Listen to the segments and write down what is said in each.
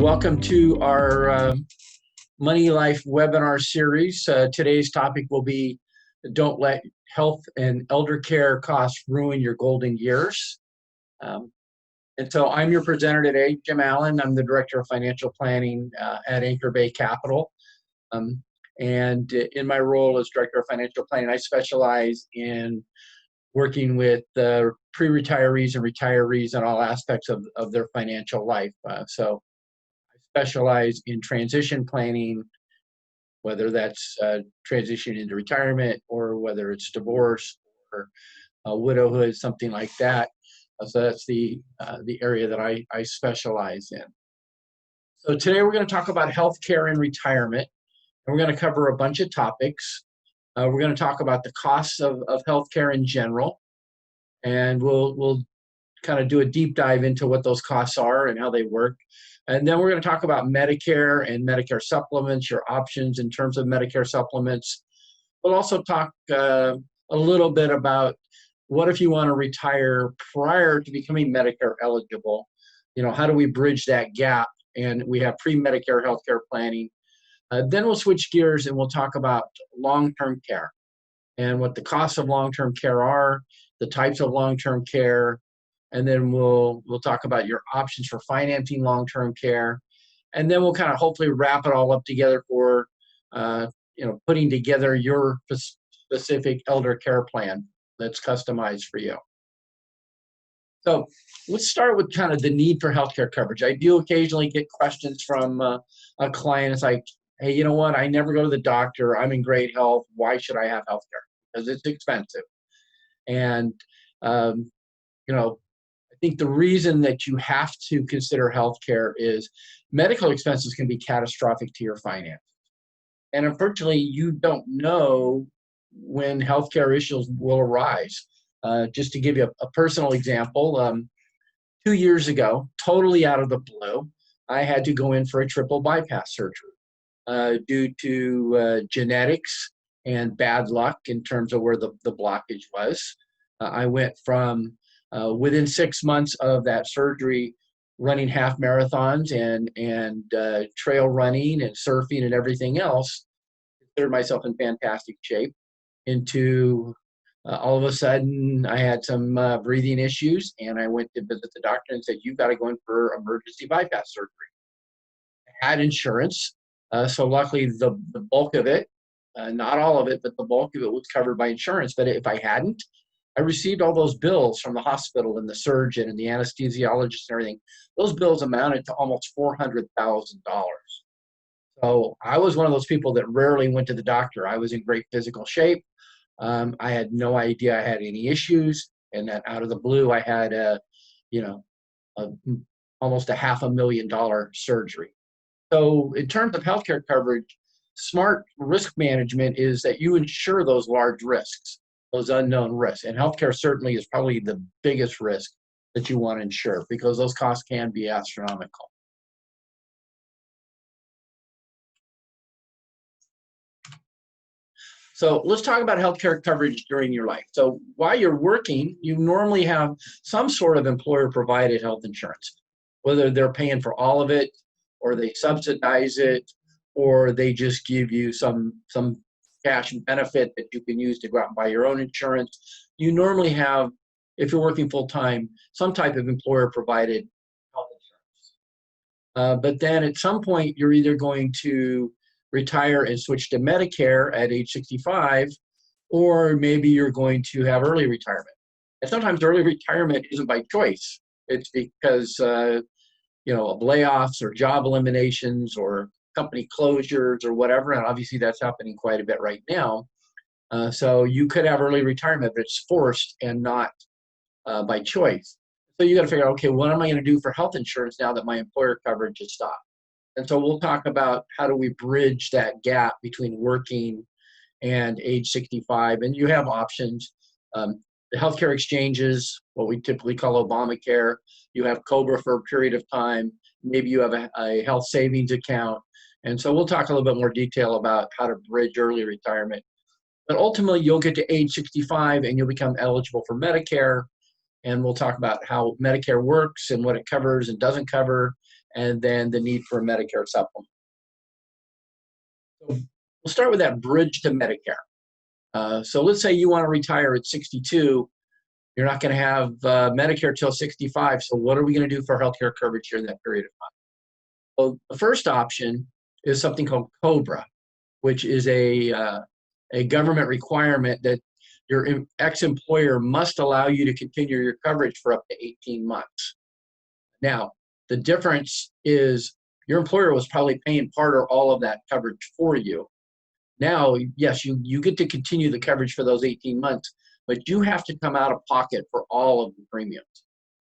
Welcome to our MoneyLife webinar series. Today's topic will be Don't Let Health and Elder Care Costs Ruin Your Golden Years. And so I'm your presenter today, Jim Allen. I'm the Director of Financial Planning at Anchor Bay Capital. And in my role as Director of Financial Planning, I specialize in working with pre-retirees and retirees in all aspects of their financial life. So I specialize in transition planning, whether that's transition into retirement or whether it's divorce or widowhood, something like that. So that's the area that I specialize in. So today we're going to talk about healthcare and retirement, and we're going to cover a bunch of topics. We're going to talk about the costs of healthcare in general, and we'll kind of do a deep dive into what those costs are and how they work. And then we're going to talk about Medicare and Medicare supplements, your options in terms of Medicare supplements. We'll also talk a little bit about what if you want to retire prior to becoming Medicare eligible. You know, how do we bridge that gap? And we have pre-Medicare healthcare planning. Then we'll switch gears and we'll talk about long-term care and what the costs of long-term care are, the types of long-term care, and then we'll talk about your options for financing long-term care, and then we'll kind of hopefully wrap it all up together for putting together your specific elder care plan that's customized for you. So let's start with kind of the need for healthcare coverage. I do occasionally get questions from a client. It's like, hey, you know what? I never go to the doctor. I'm in great health. Why should I have healthcare? Because it's expensive. And I think the reason that you have to consider healthcare is medical expenses can be catastrophic to your finances. And unfortunately, you don't know when healthcare issues will arise. Just to give you a personal example, 2 years ago, totally out of the blue, I had to go in for a triple bypass surgery due to genetics and bad luck in terms of where the blockage was. I went from within 6 months of that surgery, running half marathons and trail running and surfing and everything else, considered myself in fantastic shape, into all of a sudden I had some breathing issues, and I went to visit the doctor and said, you've got to go in for emergency bypass surgery. I had insurance, so luckily the bulk of it, not all of it, but the bulk of it was covered by insurance. But if I hadn't, I received all those bills from the hospital and the surgeon and the anesthesiologist and everything. Those bills amounted to almost $400,000. So I was one of those people that rarely went to the doctor. I was in great physical shape. I had no idea I had any issues. And then out of the blue, I had almost a $500,000 surgery. So in terms of healthcare coverage, smart risk management is that you insure those large risks, those unknown risks. And healthcare certainly is probably the biggest risk that you want to insure because those costs can be astronomical. So let's talk about healthcare coverage during your life. So while you're working, you normally have some sort of employer-provided health insurance, whether they're paying for all of it or they subsidize it or they just give you some cash benefit that you can use to go out and buy your own insurance. You normally have, if you're working full-time, some type of employer-provided health insurance. But then at some point, you're either going to retire and switch to Medicare at age 65, or maybe you're going to have early retirement. And sometimes early retirement isn't by choice. It's because of layoffs or job eliminations or company closures or whatever, and obviously that's happening quite a bit right now. So you could have early retirement, but it's forced and not by choice. So you got to figure out, okay, what am I going to do for health insurance now that my employer coverage has stopped? And so we'll talk about how do we bridge that gap between working and age 65. And you have options. The healthcare exchanges, what we typically call Obamacare. You have COBRA for a period of time. Maybe you have a health savings account. And so we'll talk a little bit more detail about how to bridge early retirement. But ultimately, you'll get to age 65 and you'll become eligible for Medicare. And we'll talk about how Medicare works and what it covers and doesn't cover, and then the need for a Medicare supplement. So we'll start with that bridge to Medicare. So let's say you want to retire at 62. You're not going to have Medicare till 65. So what are we going to do for healthcare coverage during that period of time? Well, the first option is something called COBRA, which is a government requirement that your ex-employer must allow you to continue your coverage for up to 18 months. Now, the difference is your employer was probably paying part or all of that coverage for you. Now, yes, you get to continue the coverage for those 18 months, but you have to come out of pocket for all of the premiums.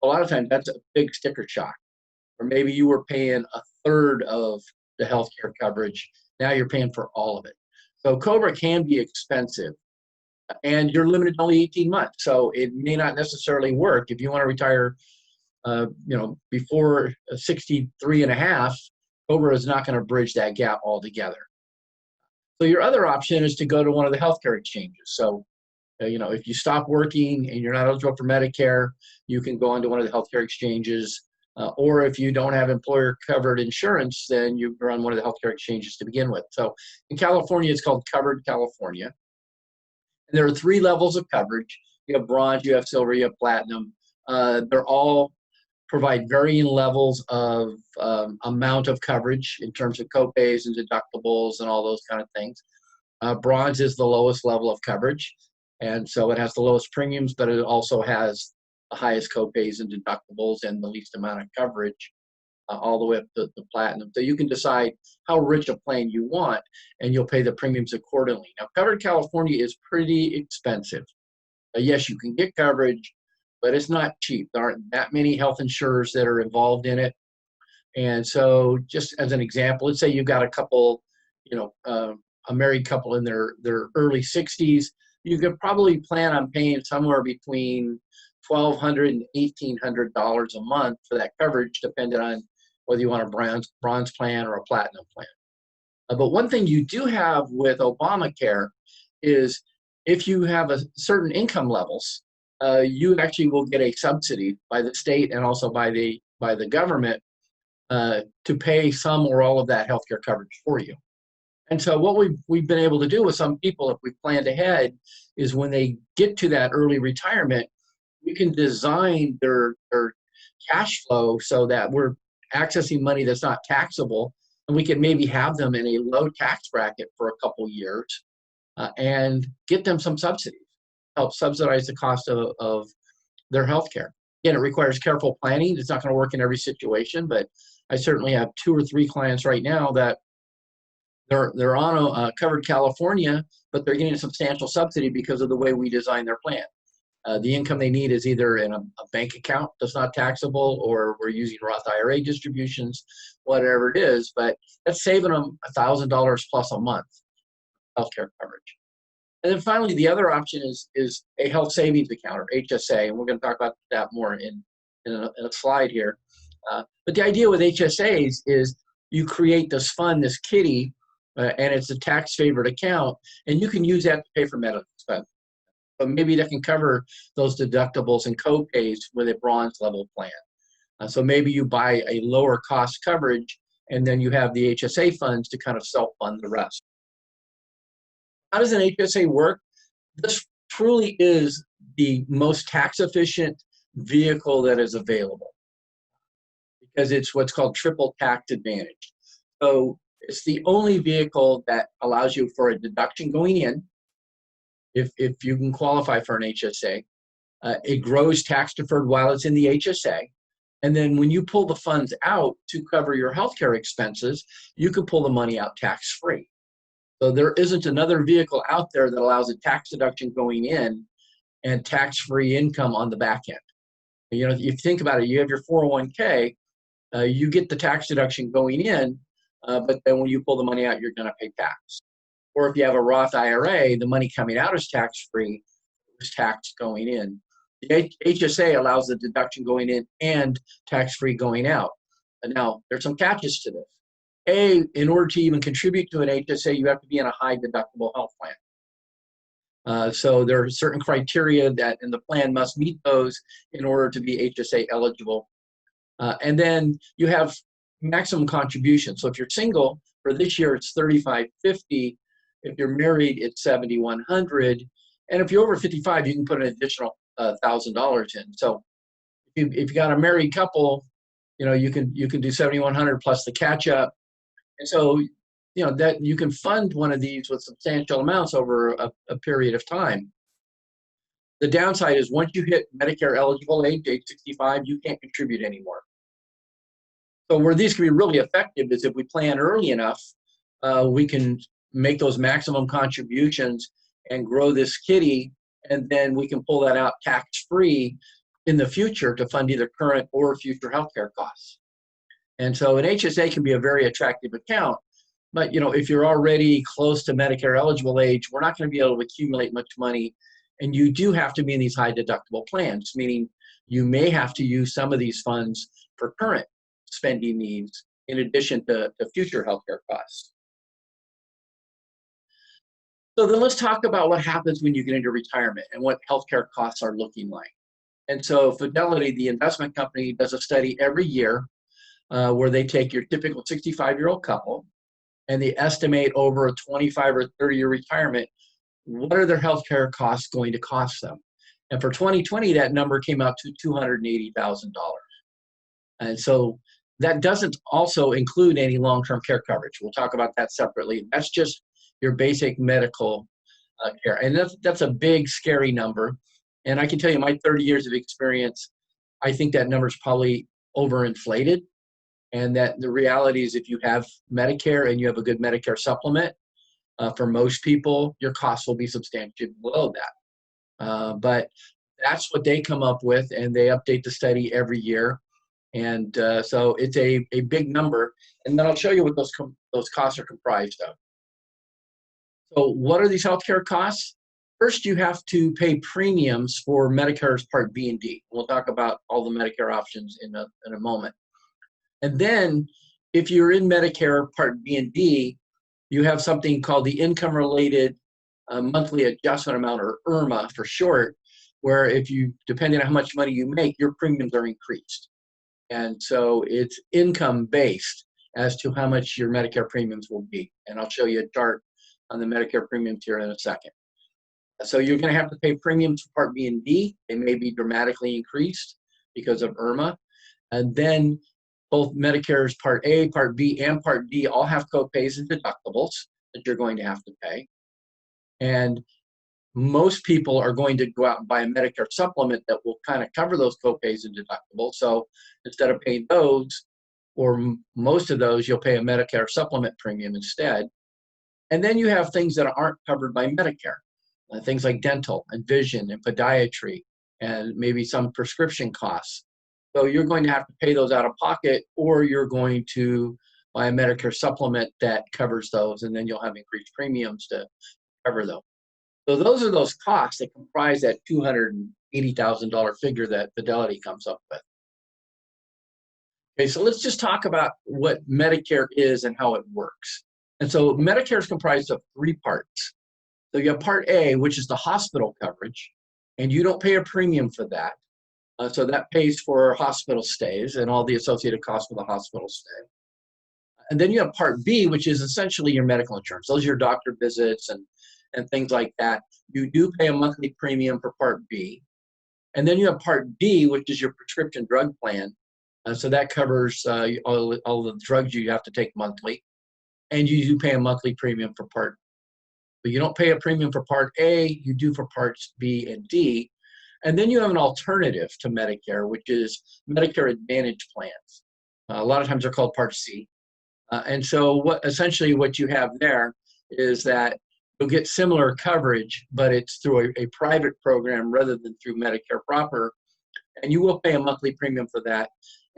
A lot of times that's a big sticker shock. Or maybe you were paying a third of the healthcare coverage. Now you're paying for all of it. So COBRA can be expensive, and you're limited to only 18 months. So it may not necessarily work. If you want to retire, before 63 and a half, COBRA is not going to bridge that gap altogether. So your other option is to go to one of the healthcare exchanges. So, if you stop working and you're not eligible for Medicare, you can go onto one of the healthcare exchanges. Or if you don't have employer-covered insurance, then you run one of the healthcare exchanges to begin with. So in California, it's called Covered California. And there are 3 levels of coverage. You have bronze, you have silver, you have platinum. They're all provide varying levels of amount of coverage in terms of copays and deductibles and all those kind of things. Bronze is the lowest level of coverage, and so it has the lowest premiums, but it also has the highest copays and deductibles and the least amount of coverage, all the way up to the platinum. So you can decide how rich a plan you want, and you'll pay the premiums accordingly. Now, Covered California is pretty expensive. Yes, you can get coverage, but it's not cheap. There aren't that many health insurers that are involved in it. And so just as an example, let's say you've got a couple, a married couple in their early 60s, you could probably plan on paying somewhere between $1,200 and $1,800 a month for that coverage, depending on whether you want a bronze plan or a platinum plan. But one thing you do have with Obamacare is if you have a certain income levels, you actually will get a subsidy by the state and also by the government to pay some or all of that healthcare coverage for you. And so what we've been able to do with some people, if we've planned ahead, is when they get to that early retirement, we can design their cash flow so that we're accessing money that's not taxable, and we can maybe have them in a low tax bracket for a couple years and get them some subsidies, help subsidize the cost of their health care. Again, it requires careful planning. It's not going to work in every situation, but I certainly have 2 or 3 clients right now that they're on a Covered California, but they're getting a substantial subsidy because of the way we design their plan. The income they need is either in a bank account that's not taxable, or we're using Roth IRA distributions, whatever it is, but that's saving them $1,000 plus a month healthcare coverage. And then finally, the other option is a health savings account, or HSA, and we're going to talk about that more in a slide here. But the idea with HSAs is you create this fund, this kitty, and it's a tax-favored account, and you can use that to pay for medical expenses. So maybe that can cover those deductibles and co-pays with a bronze level plan. So maybe you buy a lower cost coverage, and then you have the HSA funds to kind of self-fund the rest. How does an HSA work? This truly is the most tax-efficient vehicle that is available because it's what's called triple tax advantage. So it's the only vehicle that allows you for a deduction going in, if you can qualify for an HSA. It grows tax deferred while it's in the HSA. And then when you pull the funds out to cover your healthcare expenses, you can pull the money out tax-free. So there isn't another vehicle out there that allows a tax deduction going in and tax-free income on the back end. If you think about it, you have your 401k, you get the tax deduction going in, but then when you pull the money out, you're going to pay tax. Or if you have a Roth IRA, the money coming out is tax-free, is taxed going in. The HSA allows the deduction going in and tax-free going out. And now, there's some catches to this. In order to even contribute to an HSA, you have to be in a high deductible health plan. So there are certain criteria that in the plan must meet those in order to be HSA eligible. And then you have maximum contribution. So if you're single, for this year, it's $3,550. If you're married, it's $7,100. And if you're over 55, you can put an additional $1,000 in. So if you got a married couple, you can do 7,100 plus the catch up. And so, that you can fund one of these with substantial amounts over a period of time. The downside is once you hit Medicare eligible age 65, you can't contribute anymore. So where these can be really effective is if we plan early enough, we can make those maximum contributions and grow this kitty, and then we can pull that out tax-free in the future to fund either current or future healthcare costs. And so an HSA can be a very attractive account, but if you're already close to Medicare eligible age, we're not going to be able to accumulate much money, and you do have to be in these high deductible plans, meaning you may have to use some of these funds for current spending needs in addition to future healthcare costs. So then let's talk about what happens when you get into retirement and what healthcare costs are looking like. And so Fidelity, the investment company, does a study every year where they take your typical 65-year-old couple and they estimate over a 25 or 30-year retirement, what are their healthcare costs going to cost them? And for 2020, that number came out to $280,000. And so that doesn't also include any long-term care coverage. We'll talk about that separately. That's just your basic medical care. And that's a big, scary number. And I can tell you my 30 years of experience, I think that number is probably overinflated. And that the reality is if you have Medicare and you have a good Medicare supplement, for most people, your costs will be substantially below that. But that's what they come up with, and they update the study every year. And so it's a big number. And then I'll show you what those costs are comprised of. So what are these healthcare costs? First, you have to pay premiums for Medicare's Part B and D. We'll talk about all the Medicare options in a moment. And then if you're in Medicare Part B and D, you have something called the income-related monthly adjustment amount, or IRMA for short, where depending on how much money you make, your premiums are increased. And so it's income-based as to how much your Medicare premiums will be. And I'll show you a chart on the Medicare premiums here in a second. So you're going to have to pay premiums for Part B and D. They may be dramatically increased because of IRMA. And then both Medicare's Part A, Part B, and Part D all have copays and deductibles that you're going to have to pay. And most people are going to go out and buy a Medicare supplement that will kind of cover those copays and deductibles. So instead of paying those, or most of those, you'll pay a Medicare supplement premium instead. And then you have things that aren't covered by Medicare, things like dental and vision and podiatry, and maybe some prescription costs. So you're going to have to pay those out of pocket, or you're going to buy a Medicare supplement that covers those, and then you'll have increased premiums to cover those. So those are those costs that comprise that $280,000 figure that Fidelity comes up with. Okay, so let's just talk about what Medicare is and how it works. And so Medicare is comprised of three parts. So you have Part A, which is the hospital coverage, and you don't pay a premium for that. So that pays for hospital stays and all the associated costs with the hospital stay. And then you have Part B, which is essentially your medical insurance. Those are your doctor visits and things like that. You do pay a monthly premium for Part B. And then you have Part D, which is your prescription drug plan. So that covers all the drugs you have to take monthly. And you do pay a monthly premium for Part. But you don't pay a premium for Part A, you do for Parts B and D. And then you have an alternative to Medicare, which is Medicare Advantage plans. A lot of times they're called Part C. And so essentially what you have there is that you'll get similar coverage, but it's through a private program rather than through Medicare proper. And you will pay a monthly premium for that.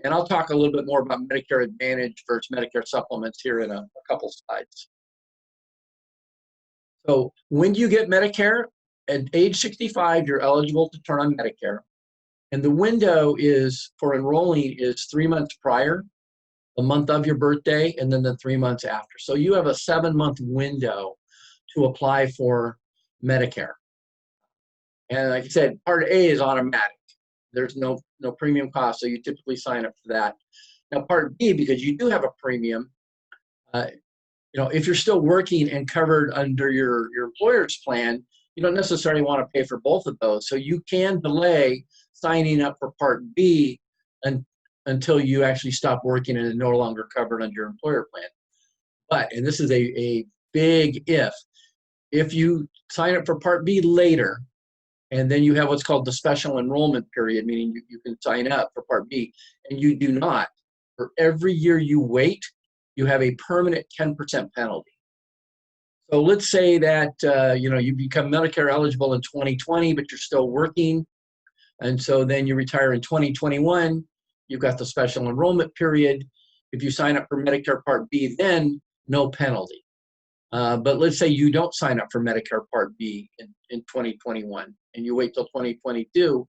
And I'll talk a little bit more about Medicare Advantage versus Medicare supplements here in a couple slides. So when you get Medicare, at age 65, you're eligible to turn on Medicare. And the window for enrolling is 3 months prior, the month of your birthday, and then the 3 months after. So you have a 7-month window to apply for Medicare. And like I said, Part A is automatic. There's no premium cost, so you typically sign up for that. Now, Part B, because you do have a premium, if you're still working and covered under your employer's plan, you don't necessarily want to pay for both of those. So you can delay signing up for Part B until you actually stop working and are no longer covered under your employer plan. But, and this is a big if you sign up for Part B later, and then you have what's called the special enrollment period, meaning you can sign up for Part B, and you do not, for every year you wait, you have a permanent 10% penalty. So let's say that you become Medicare eligible in 2020, but you're still working, and so then you retire in 2021. You've got the special enrollment period. If you sign up for Medicare Part B, then no penalty. But let's say you don't sign up for Medicare Part B in 2021, and you wait till 2022,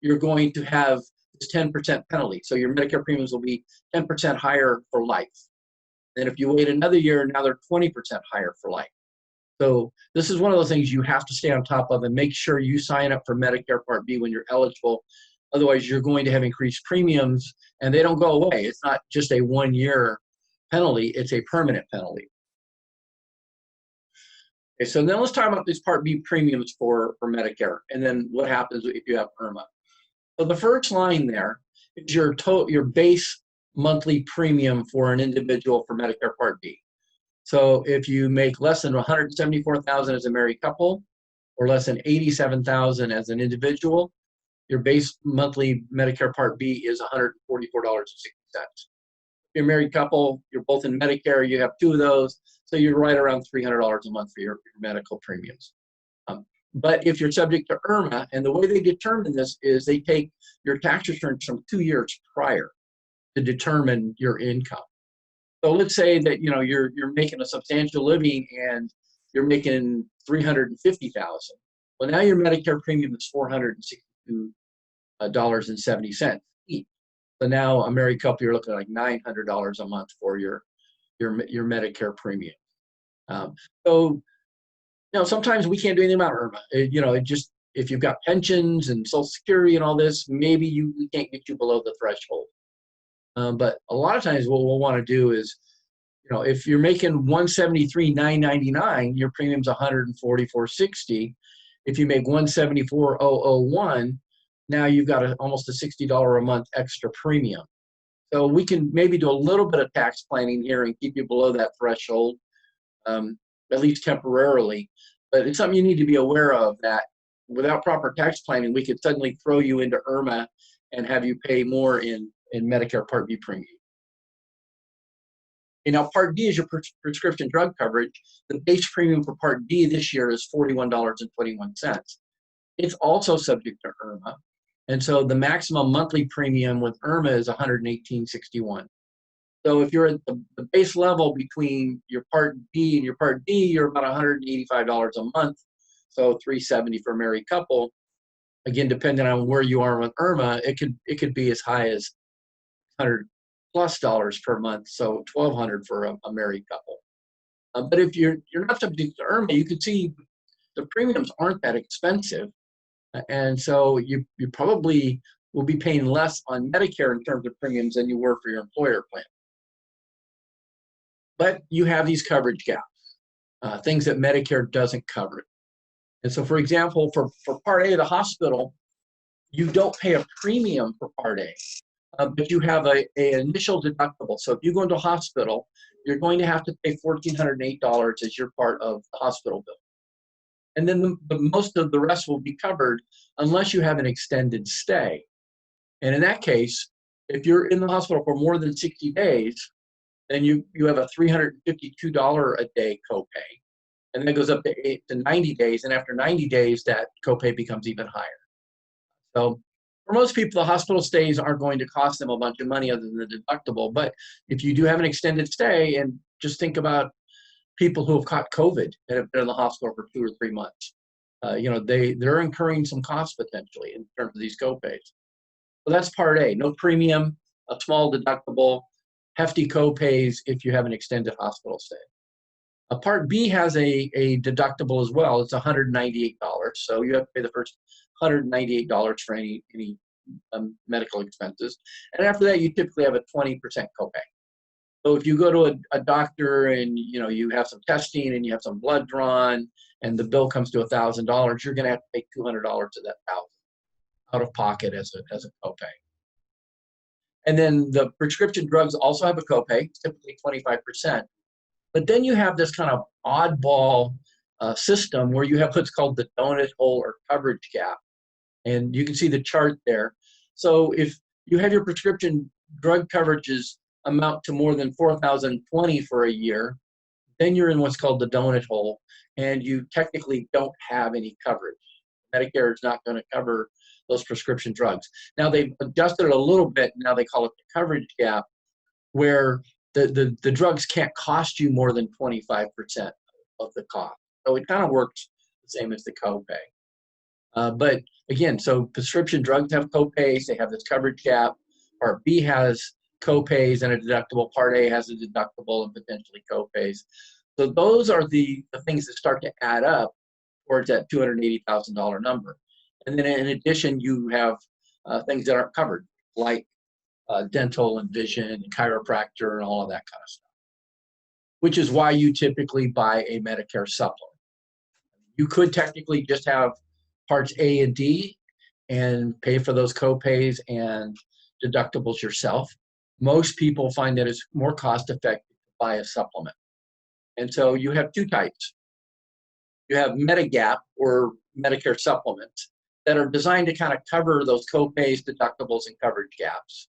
you're going to have this 10% penalty. So your Medicare premiums will be 10% higher for life. And if you wait another year, now they're 20% higher for life. So this is one of those things you have to stay on top of and make sure you sign up for Medicare Part B when you're eligible. Otherwise, you're going to have increased premiums, and they don't go away. It's not just a one-year penalty, it's a permanent penalty. Okay, so then let's talk about these Part B premiums for Medicare, and then what happens if you have IRMA. So the first line there is your base monthly premium for an individual for Medicare Part B. So if you make less than $174,000 as a married couple, or less than $87,000 as an individual, your base monthly Medicare Part B is $144.60. If you're a married couple, you're both in Medicare, you have two of those, so you're right around $300 a month for your medical premiums. But if you're subject to IRMA, and the way they determine this is they take your tax returns from 2 years prior to determine your income. So let's say that you're making a substantial living and you're making $350,000. Well, now your Medicare premium is $462.70 each. So now a married couple, you're looking at like $900 a month for your Medicare premium. So sometimes we can't do anything about IRMA. It just, if you've got pensions and Social Security and all this, maybe we can't get you below the threshold. But a lot of times what we'll want to do is, if you're making $173,999, your premium's $144.60. If you make $174,001, now you've got almost a $60 a month extra premium. So we can maybe do a little bit of tax planning here and keep you below that threshold, at least temporarily. But it's something you need to be aware of, that without proper tax planning, we could suddenly throw you into IRMA and have you pay more in Medicare Part B premium. Now, Part D is your prescription drug coverage. The base premium for Part D this year is $41.21. It's also subject to IRMA. And so the maximum monthly premium with IRMA is $118.61. So if you're at the base level between your Part B and your Part D, you're about $185 a month. So $370 for a married couple. Again, depending on where you are with IRMA, it could be as high as $100+ per month, so $1,200 for a married couple. But if you're not subject to IRMA, you can see the premiums aren't that expensive, and so you probably will be paying less on Medicare in terms of premiums than you were for your employer plan. But you have these coverage gaps, things that Medicare doesn't cover. And so, for example, for Part A of the hospital, you don't pay a premium for Part A. But you have an initial deductible. So if you go into a hospital, you're going to have to pay $1,408 as your part of the hospital bill. And then most of the rest will be covered unless you have an extended stay. And in that case, if you're in the hospital for more than 60 days, then you have a $352 a day copay. And then it goes up to 90 days. And after 90 days, that copay becomes even higher. So for most people, the hospital stays aren't going to cost them a bunch of money other than the deductible. But if you do have an extended stay, and just think about people who have caught COVID and have been in the hospital for 2 or 3 months, they're incurring some costs potentially in terms of these copays. So that's Part A, no premium, a small deductible, hefty copays if you have an extended hospital stay. Part B has a deductible as well. It's $198. So you have to pay the first $198 for any medical expenses. And after that, you typically have a 20% copay. So if you go to a doctor and you have some testing and you have some blood drawn and the bill comes to $1,000, you're going to have to pay $200 of that 1,000 out of pocket as a copay. And then the prescription drugs also have a copay, typically 25%. But then you have this kind of oddball system where you have what's called the donut hole or coverage gap. And you can see the chart there. So if you have your prescription drug coverages amount to more than $4,020 for a year, then you're in what's called the donut hole, and you technically don't have any coverage. Medicare is not going to cover those prescription drugs. Now they've adjusted it a little bit. Now they call it the coverage gap, where the drugs can't cost you more than 25% of the cost. So it kind of works the same as the copay. But again, so prescription drugs have copays. They have this coverage gap. Part B has copays and a deductible. Part A has a deductible and potentially copays. So those are the things that start to add up towards that $280,000 number. And then in addition, you have things that aren't covered, like dental and vision and chiropractor and all of that kind of stuff, which is why you typically buy a Medicare supplement. You could technically just have parts A and D and pay for those copays and deductibles yourself. Most people find that it's more cost effective to buy a supplement. And so you have two types. You have Medigap or Medicare supplements that are designed to kind of cover those copays, deductibles, and coverage gaps.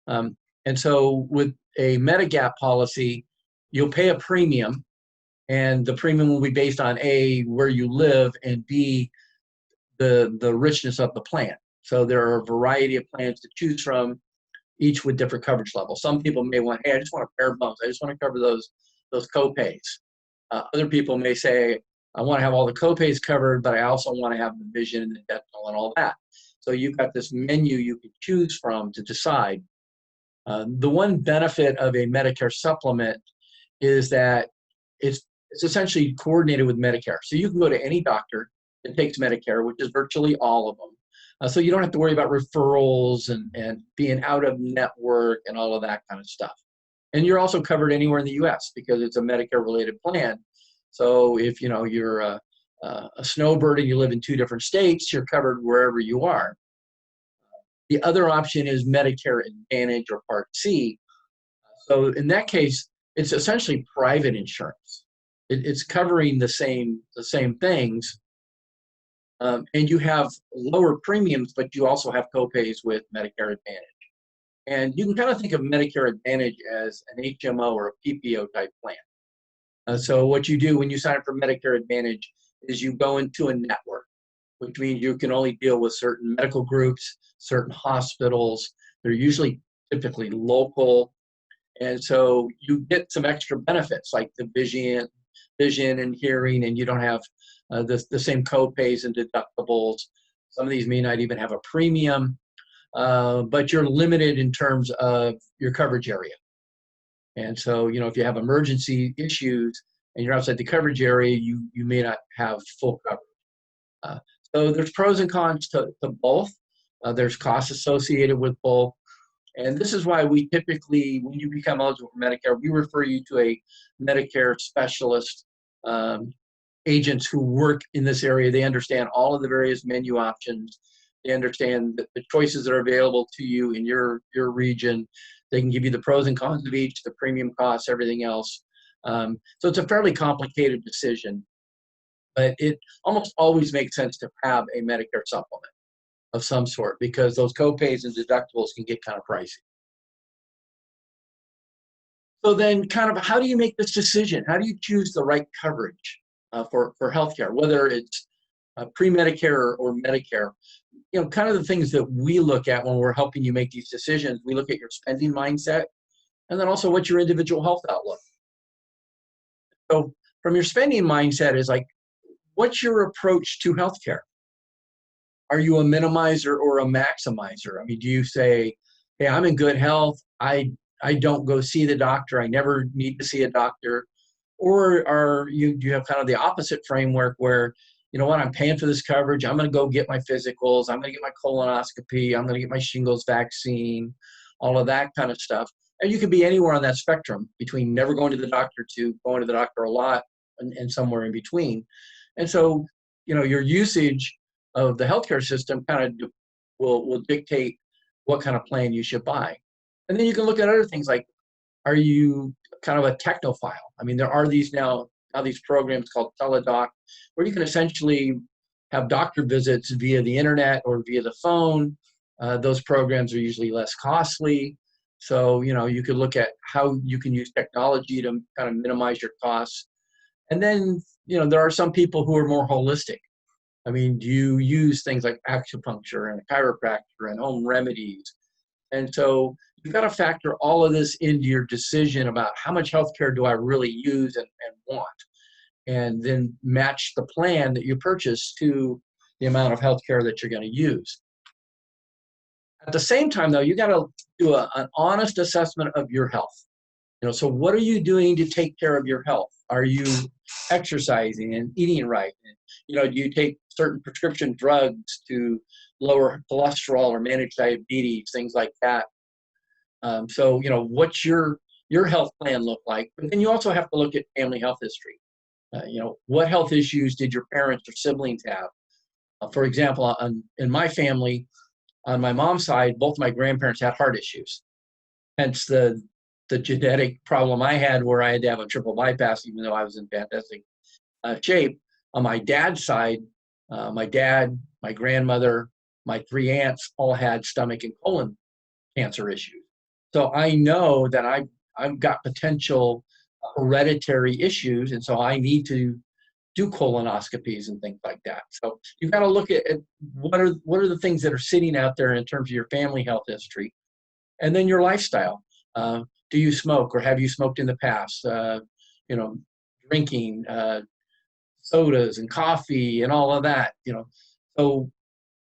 And so with a Medigap policy, you'll pay a premium, and the premium will be based on A, where you live, and B, the richness of the plan. So there are a variety of plans to choose from, each with different coverage levels. Some people may want, hey, I just want a pair of bones. I just want to cover those copays. Other people may say, I want to have all the copays covered, but I also want to have the vision and the dental and all that. So you've got this menu you can choose from to decide. The one benefit of a Medicare supplement is that it's essentially coordinated with Medicare. So you can go to any doctor that takes Medicare, which is virtually all of them. So you don't have to worry about referrals and being out of network and all of that kind of stuff. And you're also covered anywhere in the U.S. because it's a Medicare-related plan. So if you're a snowbird and you live in 2 different states, you're covered wherever you are. The other option is Medicare Advantage or Part C. So in that case, it's essentially private insurance. It's covering the same things, and you have lower premiums, but you also have copays with Medicare Advantage. And you can kind of think of Medicare Advantage as an HMO or a PPO type plan. So what you do when you sign up for Medicare Advantage is you go into a network, which means you can only deal with certain medical groups, certain hospitals. They're usually typically local. And so you get some extra benefits like the vision and hearing, and you don't have the same copays and deductibles. Some of these may not even have a premium, but you're limited in terms of your coverage area. And so, if you have emergency issues and you're outside the coverage area, you may not have full coverage. So there's pros and cons to both. There's costs associated with both. And this is why we typically, when you become eligible for Medicare, we refer you to a Medicare specialist, agents who work in this area. They understand all of the various menu options. They understand the choices that are available to you in your region. They can give you the pros and cons of each, the premium costs, everything else. So it's a fairly complicated decision, but it almost always makes sense to have a Medicare supplement of some sort because those copays and deductibles can get kind of pricey. So then kind of how do you make this decision? How do you choose the right coverage for healthcare, whether it's pre-Medicare or Medicare? Kind of the things that we look at when we're helping you make these decisions, we look at your spending mindset and then also what's your individual health outlook. So from your spending mindset is like, what's your approach to healthcare? Are you a minimizer or a maximizer? I mean, do you say, hey, I'm in good health. I don't go see the doctor. I never need to see a doctor. Or do you have kind of the opposite framework where, you know what, I'm paying for this coverage. I'm going to go get my physicals. I'm going to get my colonoscopy. I'm going to get my shingles vaccine, all of that kind of stuff. And you could be anywhere on that spectrum between never going to the doctor to going to the doctor a lot and somewhere in between. And so, you know, your usage of the healthcare system kind of will dictate what kind of plan you should buy. And then you can look at other things like, are you kind of a technophile? I mean, there are these now these programs called teledoc, where you can essentially have doctor visits via the internet or via the phone. Those programs are usually less costly. So, you know, you could look at how you can use technology to kind of minimize your costs. And then, you know, there are some people who are more holistic. I mean, do you use things like acupuncture and a chiropractor and home remedies? And so you've got to factor all of this into your decision about how much healthcare do I really use and want, and then match the plan that you purchase to the amount of healthcare that you're going to use. At the same time, though, you got to do an honest assessment of your health. You know, so what are you doing to take care of your health? Are you exercising and eating right? And, you know, do you take certain prescription drugs to lower cholesterol or manage diabetes, things like that? So, you know, what's your health plan look like? But then you also have to look at family health history. You know, what health issues did your parents or siblings have? For example, in my family, on my mom's side, both my grandparents had heart issues. Hence the genetic problem I had where I had to have a triple bypass, even though I was in fantastic shape. On my dad's side, my dad, my grandmother, my 3 aunts all had stomach and colon cancer issues. So I know that I've got potential hereditary issues, and so I need to do colonoscopies and things like that. So you've got to look at what are the things that are sitting out there in terms of your family health history, and then your lifestyle. Do you smoke, or have you smoked in the past? You know, drinking sodas and coffee and all of that. You know, so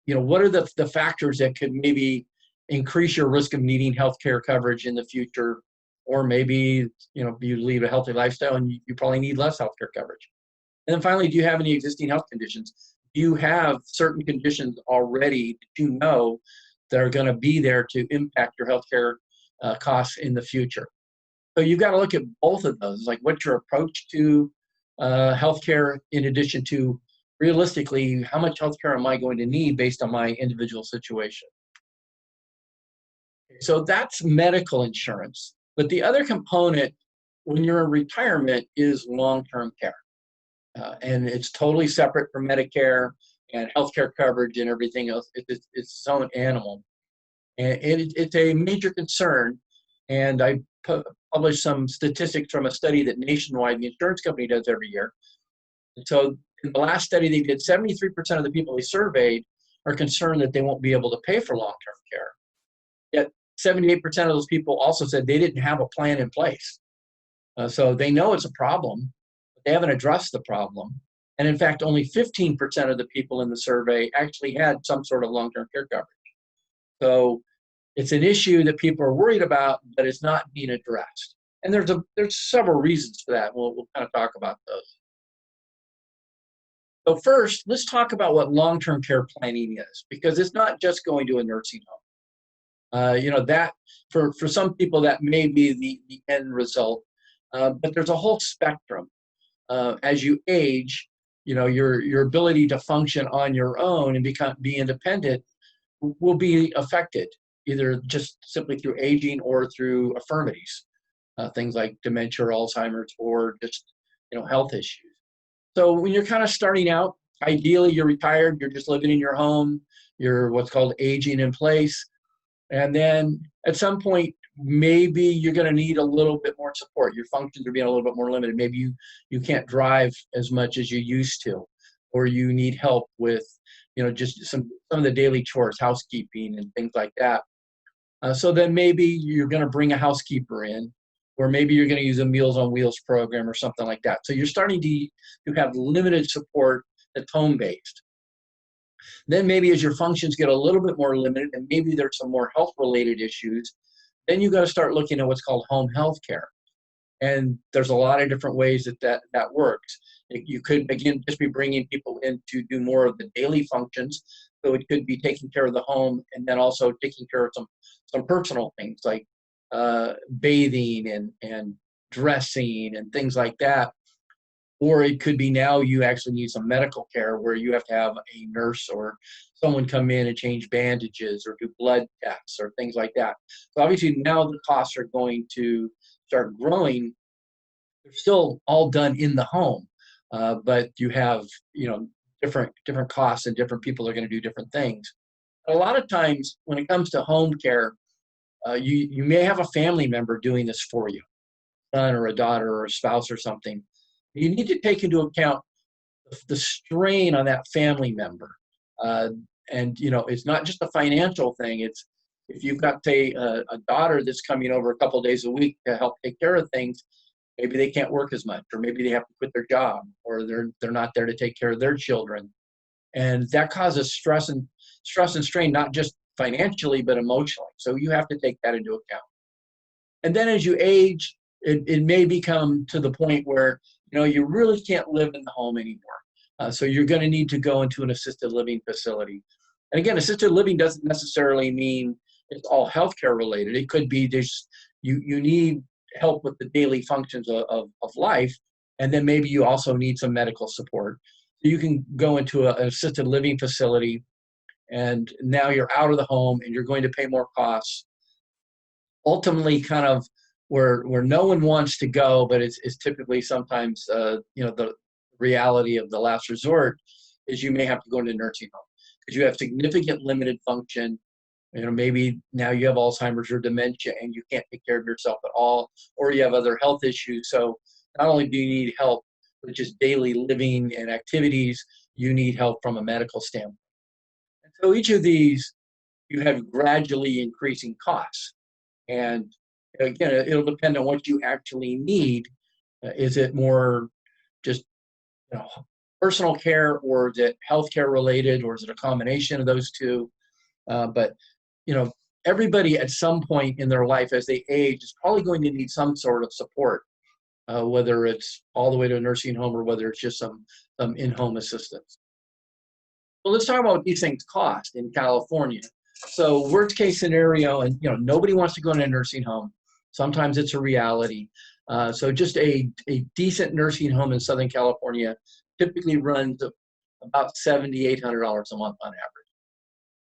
you know, what are the factors that could maybe increase your risk of needing healthcare coverage in the future, or maybe, you know, you lead a healthy lifestyle and you probably need less healthcare coverage. And then finally, do you have any existing health conditions? Do you have certain conditions already that you know that are going to be there to impact your healthcare costs in the future? So you've got to look at both of those, like what's your approach to healthcare, in addition to realistically, how much healthcare am I going to need based on my individual situation? So that's medical insurance. But the other component when you're in retirement is long-term care. And it's totally separate from Medicare and healthcare coverage and everything else. It's its own animal. And it's a major concern. And I published some statistics from a study that Nationwide, the insurance company, does every year. And so in the last study they did, 73% of the people they surveyed are concerned that they won't be able to pay for long-term care. Yet 78% of those people also said they didn't have a plan in place. So they know it's a problem, but they haven't addressed the problem. And in fact, only 15% of the people in the survey actually had some sort of long-term care coverage. So it's an issue that people are worried about, but it's not being addressed. And there's several reasons for that. We'll kind of talk about those. So first, let's talk about what long-term care planning is, because it's not just going to a nursing home. You know, that for some people that may be the end result, but there's a whole spectrum. As you age, you know, your ability to function on your own and be independent will be affected, either just simply through aging or through infirmities, things like dementia, Alzheimer's, or just, you know, health issues. So when you're kind of starting out, ideally you're retired, you're just living in your home, you're what's called aging in place. And then at some point, maybe you're going to need a little bit more support. Your functions are being a little bit more limited. Maybe you can't drive as much as you used to, or you need help with, you know, just some of the daily chores, housekeeping and things like that. So then maybe you're going to bring a housekeeper in, or maybe you're going to use a Meals on Wheels program or something like that. So you're starting to have limited support that's home-based. Then maybe as your functions get a little bit more limited and maybe there's some more health-related issues, then you got to start looking at what's called home health care. And there's a lot of different ways that works. You could, again, just be bringing people in to do more of the daily functions. So it could be taking care of the home and then also taking care of some personal things like bathing and dressing and things like that. Or it could be now you actually need some medical care where you have to have a nurse or someone come in and change bandages or do blood tests or things like that. So obviously now the costs are going to start growing. They're still all done in the home, but you have, different costs and different people are going to do different things. A lot of times when it comes to home care, you may have a family member doing this for you, a son or a daughter or a spouse or something. You need to take into account the strain on that family member. Uh, and, it's not just a financial thing. It's if you've got, say, a daughter that's coming over a couple of days a week to help take care of things, maybe they can't work as much, or maybe they have to quit their job, or they're not there to take care of their children. And that causes stress and strain, not just financially, but emotionally. So you have to take that into account. And then as you age, it may become to the point where you really can't live in the home anymore. So you're going to need to go into an assisted living facility. And again, assisted living doesn't necessarily mean it's all healthcare related. It could be just you need help with the daily functions of life, and then maybe you also need some medical support. So you can go into an assisted living facility, and now you're out of the home and you're going to pay more costs. Ultimately, kind of where no one wants to go, but it's typically sometimes the reality of the last resort is you may have to go into a nursing home because you have significant limited function. Maybe now you have Alzheimer's or dementia and you can't take care of yourself at all, or you have other health issues. So not only do you need help with just daily living and activities, you need help from a medical standpoint. And so each of these, you have gradually increasing costs. And again, it'll depend on what you actually need. Is it more just personal care, or is it healthcare related, or is it a combination of those two? But everybody at some point in their life as they age is probably going to need some sort of support, whether it's all the way to a nursing home or whether it's just some in-home assistance. Well, let's talk about what these things cost in California. So worst case scenario, and nobody wants to go into a nursing home. Sometimes it's a reality. So just a decent nursing home in Southern California typically runs about $7,800 a month on average.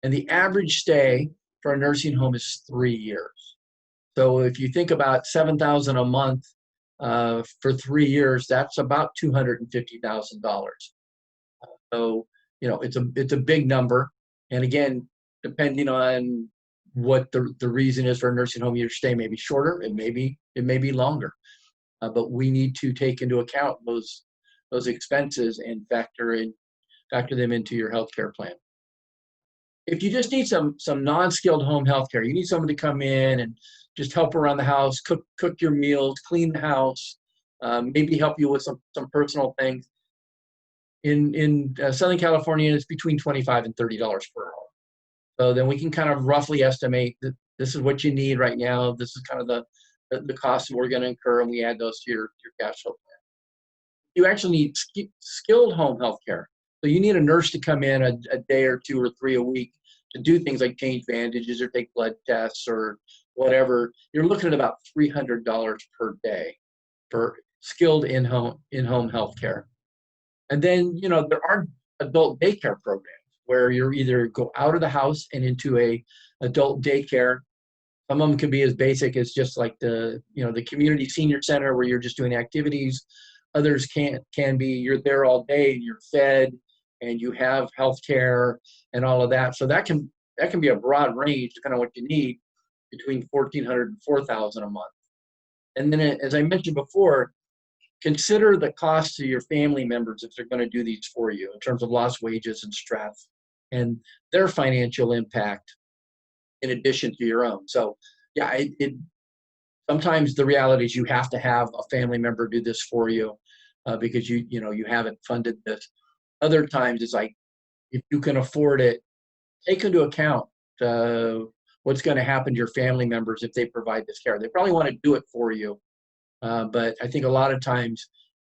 And the average stay for a nursing home is 3 years. So if you think about $7,000 a month for 3 years, that's about $250,000. So it's a big number. And again, depending on what the reason is for a nursing home, your stay may be shorter, it may be longer. But we need to take into account those expenses and factor them into your healthcare plan. If you just need some non-skilled home healthcare, you need someone to come in and just help around the house, cook your meals, clean the house, maybe help you with some personal things. In Southern California, it's between $25 and $30 per hour. So then we can kind of roughly estimate that this is what you need right now. This is kind of the costs we're going to incur, and we add those to your cash flow plan. You actually need skilled home health care. So you need a nurse to come in a day or 2 or 3 a week to do things like change bandages or take blood tests or whatever. You're looking at about $300 per day for skilled in-home health care. And then, there are adult daycare programs where you're either go out of the house and into a adult daycare. Some of them can be as basic as just like the community senior center where you're just doing activities. Others can be you're there all day and you're fed and you have health care and all of that. So that can be a broad range depending on what you need, between $1,400 and $4,000 a month. And then, as I mentioned before, consider the cost to your family members if they're going to do these for you in terms of lost wages and stress and their financial impact in addition to your own. So yeah, sometimes the reality is you have to have a family member do this for you because you haven't funded this. Other times it's like, if you can afford it, take into account what's going to happen to your family members if they provide this care. They probably want to do it for you. But I think a lot of times,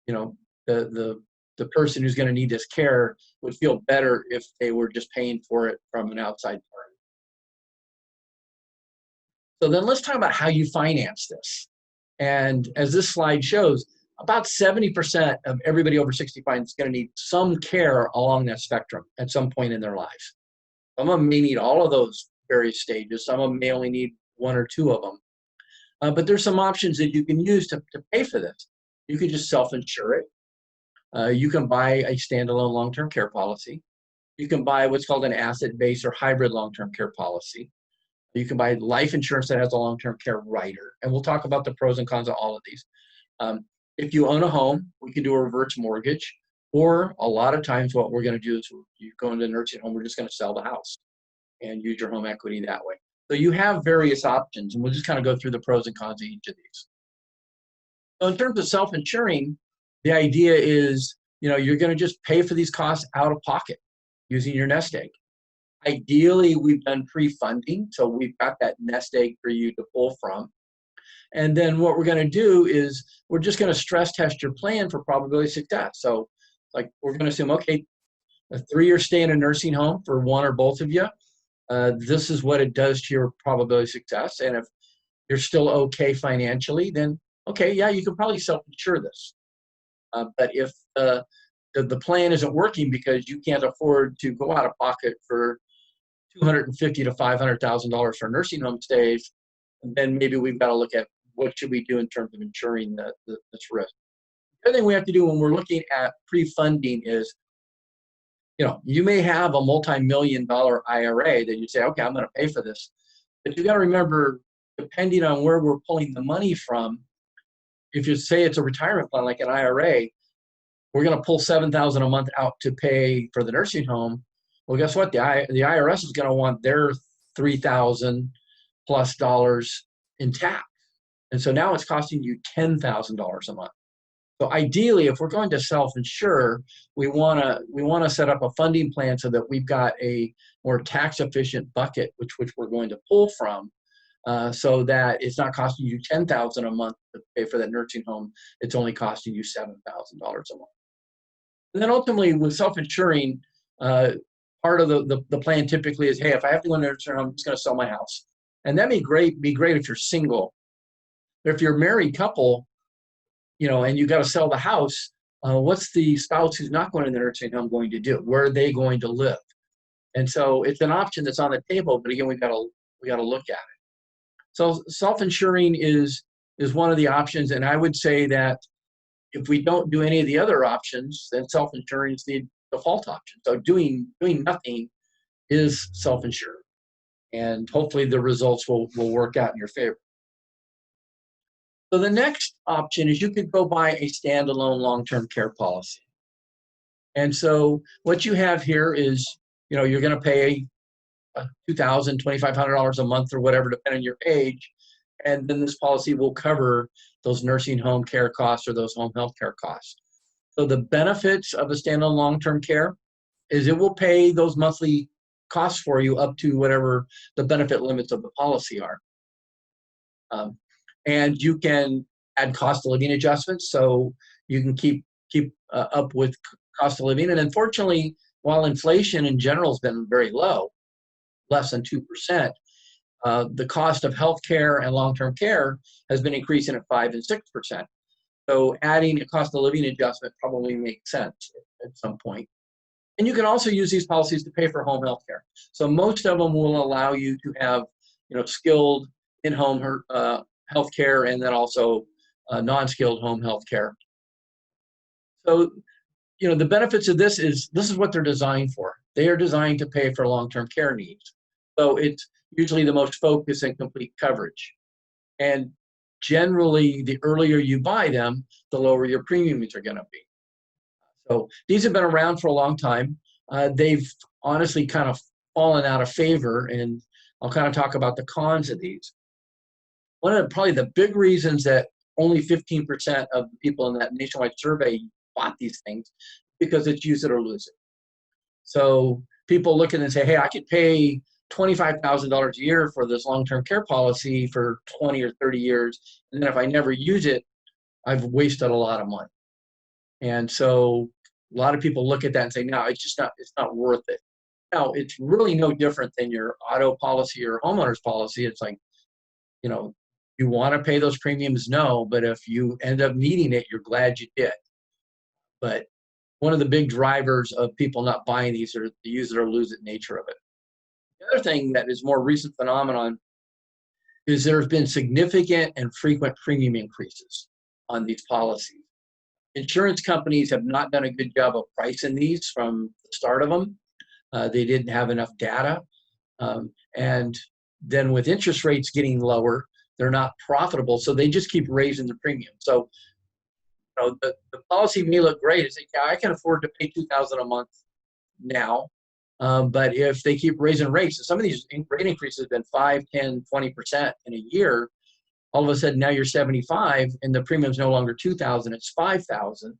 the the person who's going to need this care would feel better if they were just paying for it from an outside party. So then let's talk about how you finance this. And as this slide shows, about 70% of everybody over 65 is going to need some care along that spectrum at some point in their lives. Some of them may need all of those various stages. Some of them may only need one or two of them. But there's some options that you can use to pay for this. You can just self-insure it. You can buy a standalone long-term care policy. You can buy what's called an asset-based or hybrid long-term care policy. You can buy life insurance that has a long-term care rider. And we'll talk about the pros and cons of all of these. If you own a home, we can do a reverse mortgage. Or a lot of times what we're going to do is you go into a nursing home, we're just going to sell the house and use your home equity that way. So you have various options, and we'll just kind of go through the pros and cons of each of these. So in terms of self-insuring, the idea is, you're going to just pay for these costs out of pocket using your nest egg. Ideally, we've done pre-funding, so we've got that nest egg for you to pull from. And then what we're going to do is we're just going to stress test your plan for probability of success. So like we're going to assume, okay, a 3-year stay in a nursing home for one or both of you, this is what it does to your probability of success. And if you're still okay financially, then okay, yeah, you can probably self-insure this. But if the plan isn't working because you can't afford to go out of pocket for $250,000 to $500,000 for nursing home stays, then maybe we've got to look at what should we do in terms of insuring this risk. The other thing we have to do when we're looking at pre-funding is, you may have a multi-million-dollar IRA that you say, okay, I'm going to pay for this. But you got to remember, depending on where we're pulling the money from, if you say it's a retirement plan like an IRA, we're going to pull $7,000 a month out to pay for the nursing home. Well, guess what? The IRS is going to want their $3,000 plus in tax. And so now it's costing you $10,000 a month. So ideally, if we're going to self-insure, we want to set up a funding plan so that we've got a more tax-efficient bucket, which we're going to pull from, so that it's not costing you $10,000 a month to pay for that nursing home. It's only costing you $7,000 a month. And then ultimately, with self-insuring, part of the plan typically is, hey, if I have to go into a nursing home, I'm just going to sell my house. And that may be great if you're single. But if you're a married couple, and you got to sell the house, what's the spouse who's not going to the nursing home going to do? Where are they going to live? And so it's an option that's on the table, but again, we got to look at it. So self-insuring is one of the options, and I would say that if we don't do any of the other options, then self-insuring is the default option. So doing nothing is self-insured, and hopefully the results will work out in your favor. So the next option is you could go buy a standalone long-term care policy. And so what you have here is, you're going to pay $2,000, $2,500 a month or whatever, depending on your age. And then this policy will cover those nursing home care costs or those home health care costs. So the benefits of a standalone long-term care is it will pay those monthly costs for you up to whatever the benefit limits of the policy are. And you can add cost of living adjustments, so you can keep up with cost of living. And unfortunately, while inflation in general has been very low, less than 2%, the cost of healthcare and long-term care has been increasing at 5% and 6%. So adding a cost of living adjustment probably makes sense at some point. And you can also use these policies to pay for home health care. So most of them will allow you to have, skilled in-home health care, and then also non-skilled home health care. So, the benefits of this is what they're designed for. They are designed to pay for long-term care needs. So it's usually the most focused and complete coverage. And generally, the earlier you buy them, the lower your premiums are going to be. So these have been around for a long time. They've honestly kind of fallen out of favor, and I'll kind of talk about the cons of these. One of probably the big reasons that only 15% of the people in that nationwide survey bought these things because it's use it or lose it. So people look at it and say, hey, I could pay $25,000 a year for this long-term care policy for 20 or 30 years, and then if I never use it, I've wasted a lot of money. And so, a lot of people look at that and say, no, it's not worth it. Now, it's really no different than your auto policy or homeowner's policy. It's like, you want to pay those premiums? No, but if you end up needing it, you're glad you did. But one of the big drivers of people not buying these are the use it or lose it nature of it. The other thing that is more recent phenomenon is there's been significant and frequent premium increases on these policies. Insurance companies have not done a good job of pricing these from the start of them. They didn't have enough data. And then with interest rates getting lower, they're not profitable, so they just keep raising the premium. So the policy may look great. It's like, yeah, I can afford to pay $2,000 a month now. But if they keep raising rates, and some of these rate increases have been 5, 10, 20% in a year, all of a sudden now you're 75 and the premium's no longer 2,000, it's 5,000,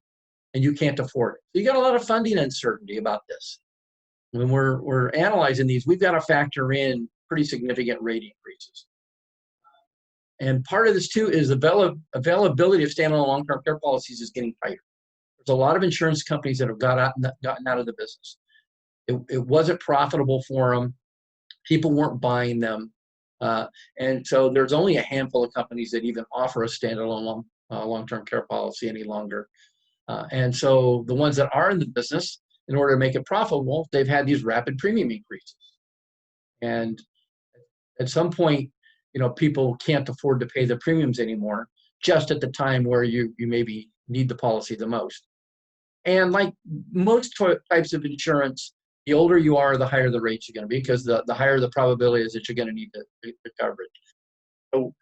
and you can't afford it. So you got a lot of funding uncertainty about this. When we're analyzing these, we've got to factor in pretty significant rate increases. And part of this too is availability of standalone long-term care policies is getting tighter. There's a lot of insurance companies that have gotten out of the business. It wasn't profitable for them. People weren't buying them. And so there's only a handful of companies that even offer a standalone long-term care policy any longer. And so the ones that are in the business, in order to make it profitable, they've had these rapid premium increases. And at some point, people can't afford to pay the premiums anymore, just at the time where you maybe need the policy the most. And like most types of insurance, the older you are, the higher the rates are going to be, because the higher the probability is that you're going to need the coverage. So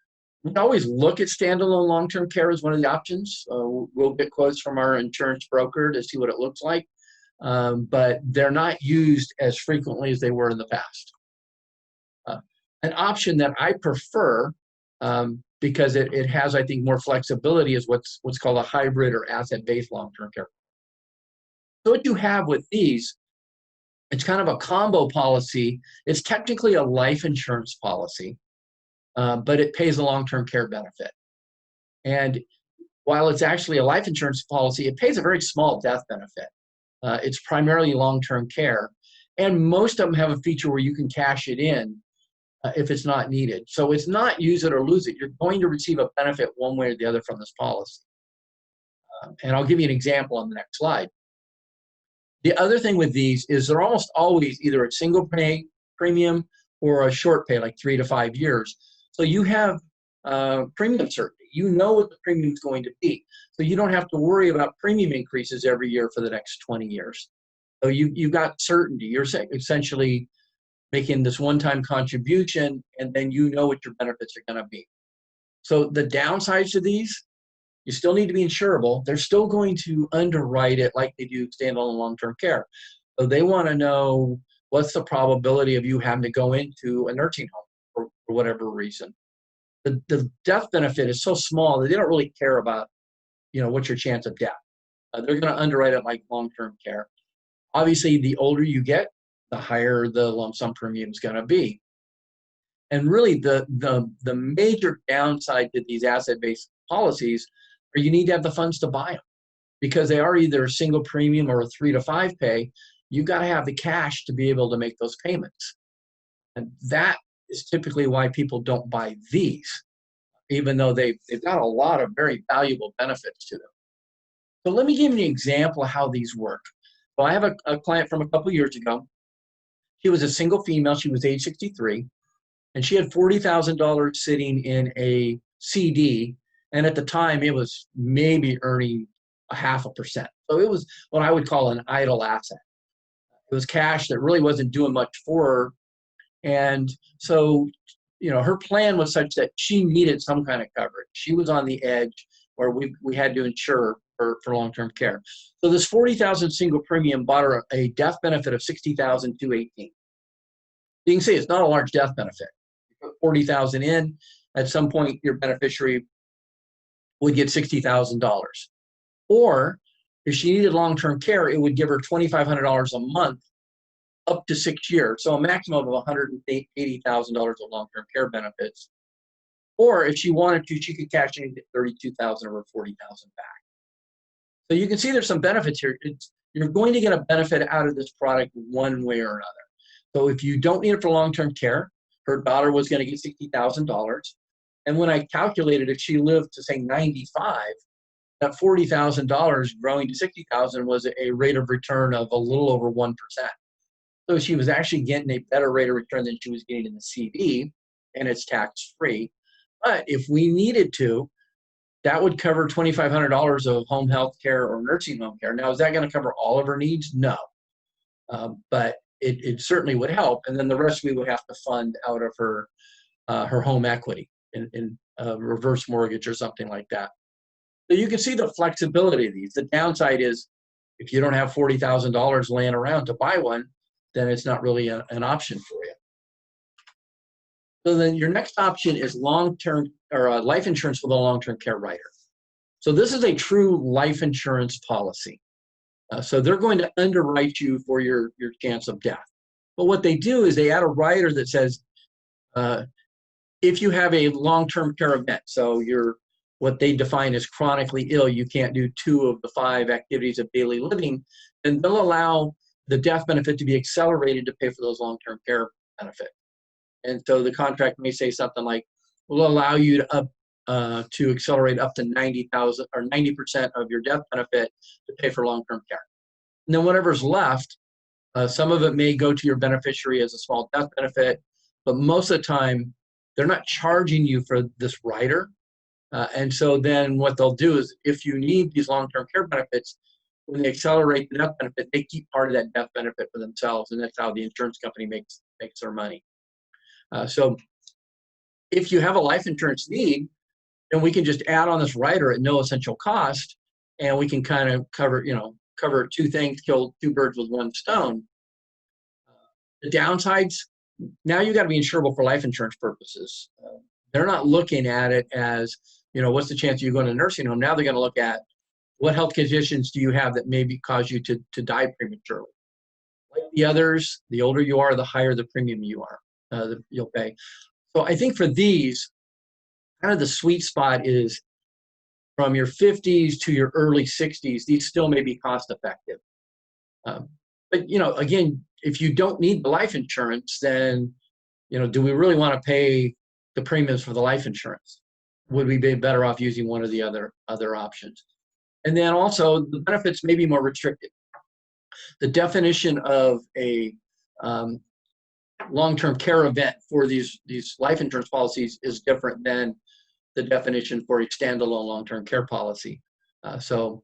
we always look at standalone long-term care as one of the options. We'll get quotes from our insurance broker to see what it looks like, but they're not used as frequently as they were in the past. An option that I prefer, because it has, I think, more flexibility, is what's called a hybrid or asset-based long-term care. So what you have with these, it's kind of a combo policy. It's technically a life insurance policy, but it pays a long-term care benefit. And while it's actually a life insurance policy, it pays a very small death benefit. It's primarily long-term care. And most of them have a feature where you can cash it in if it's not needed. So it's not use it or lose it. You're going to receive a benefit one way or the other from this policy. And I'll give you an example on the next slide. The other thing with these is they're almost always either a single pay premium or a short pay, like 3 to 5 years. So you have premium certainty. You know what the premium is going to be. So you don't have to worry about premium increases every year for the next 20 years. So you've got certainty. You're essentially making this one-time contribution, and then you know what your benefits are going to be. So the downsides to these, you still need to be insurable. They're still going to underwrite it like they do standalone long-term care. So they want to know what's the probability of you having to go into a nursing home for whatever reason. The death benefit is so small that they don't really care about, what's your chance of death. They're going to underwrite it like long-term care. Obviously, the older you get, the higher the lump sum premium is going to be. And really, the major downside to these asset-based policies are you need to have the funds to buy them, because they are either a single premium or a 3 to 5 pay. You've got to have the cash to be able to make those payments. And that is typically why people don't buy these, even though they've got a lot of very valuable benefits to them. So let me give you an example of how these work. So I have a client from a couple of years ago. She was a single female. She was age 63, and she had $40,000 sitting in a CD. And at the time, it was maybe earning 0.5%. So it was what I would call an idle asset. It was cash that really wasn't doing much for her. And so, her plan was such that she needed some kind of coverage. She was on the edge where we had to insure for long-term care. So this $40,000 single premium bought her a death benefit of $60,218. You can see it's not a large death benefit. You put $40,000 in, at some point your beneficiary would get $60,000. Or if she needed long-term care, it would give her $2,500 a month up to 6 years. So a maximum of $180,000 of long-term care benefits. Or if she wanted to, she could cash in and get $32,000 or $40,000 back. So you can see there's some benefits here. you're going to get a benefit out of this product one way or another. So if you don't need it for long-term care, her daughter was going to get $60,000. And when I calculated, if she lived to say 95, that $40,000 growing to $60,000 was a rate of return of a little over 1%. So she was actually getting a better rate of return than she was getting in the CD, and it's tax-free. But if we needed to, that would cover $2,500 of home health care or nursing home care. Now, is that going to cover all of her needs? No. But it certainly would help. And then the rest we would have to fund out of her home equity in a reverse mortgage or something like that. So you can see the flexibility of these. The downside is if you don't have $40,000 laying around to buy one, then it's not really an option for you. So then your next option is long-term or life insurance with a long-term care rider. So this is a true life insurance policy. So they're going to underwrite you for your chance of death. But what they do is they add a rider that says, if you have a long-term care event, so you're what they define as chronically ill, you can't do 2 of the 5 activities of daily living, then they'll allow the death benefit to be accelerated to pay for those long-term care benefits. And so the contract may say something like, we'll allow you to accelerate up to 90,000 or 90% of your death benefit to pay for long-term care. And then whatever's left, some of it may go to your beneficiary as a small death benefit, but most of the time, they're not charging you for this rider. And so then what they'll do is if you need these long-term care benefits, when they accelerate the death benefit, they keep part of that death benefit for themselves, and that's how the insurance company makes their money. So if you have a life insurance need, then we can just add on this rider at no essential cost, and we can kind of cover 2 things, kill 2 birds with 1 stone. The downsides, now you got to be insurable for life insurance purposes. They're not looking at it as, what's the chance of you going to a nursing home? Now they're going to look at what health conditions do you have that maybe cause you to die prematurely. Like the others, the older you are, the higher the premium you are. You'll pay. So I think for these, kind of the sweet spot is from your 50s to your early 60s, these still may be cost effective. But, again, if you don't need the life insurance, then, do we really want to pay the premiums for the life insurance? Would we be better off using one of the other options? And then also the benefits may be more restricted. The definition of a long-term care event for these life insurance policies is different than the definition for a standalone long-term care policy. So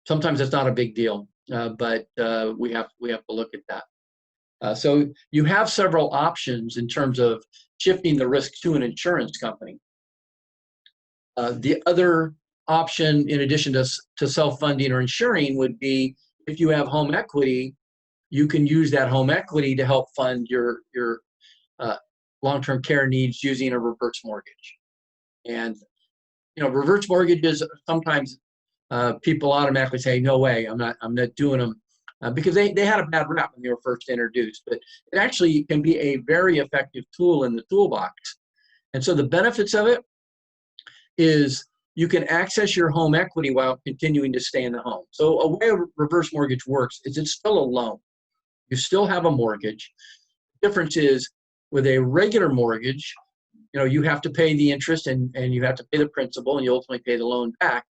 sometimes it's not a big deal, but we have to look at that. So you have several options in terms of shifting the risk to an insurance company. The other option, in addition to self-funding or insuring, would be if you have home equity, you can use that home equity to help fund your long-term care needs using a reverse mortgage. And reverse mortgages, sometimes people automatically say, no way, I'm not doing them, because they had a bad rap when they were first introduced. But it actually can be a very effective tool in the toolbox. And so the benefits of it is you can access your home equity while continuing to stay in the home. So a way a reverse mortgage works is it's still a loan. You still have a mortgage. The difference is with a regular mortgage, you have to pay the interest and you have to pay the principal, and you ultimately pay the loan back.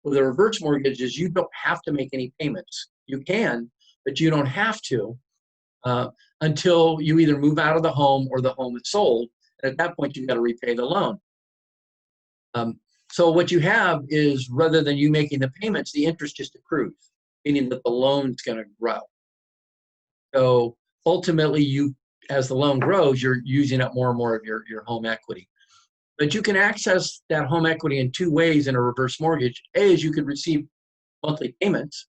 With a reverse mortgage is you don't have to make any payments. You can, but you don't have to until you either move out of the home or the home is sold. And at that point, you've got to repay the loan. So what you have is, rather than you making the payments, the interest just accrues, meaning that the loan's going to grow. So ultimately, as the loan grows, you're using up more and more of your home equity. But you can access that home equity in 2 ways in a reverse mortgage. A is you could receive monthly payments.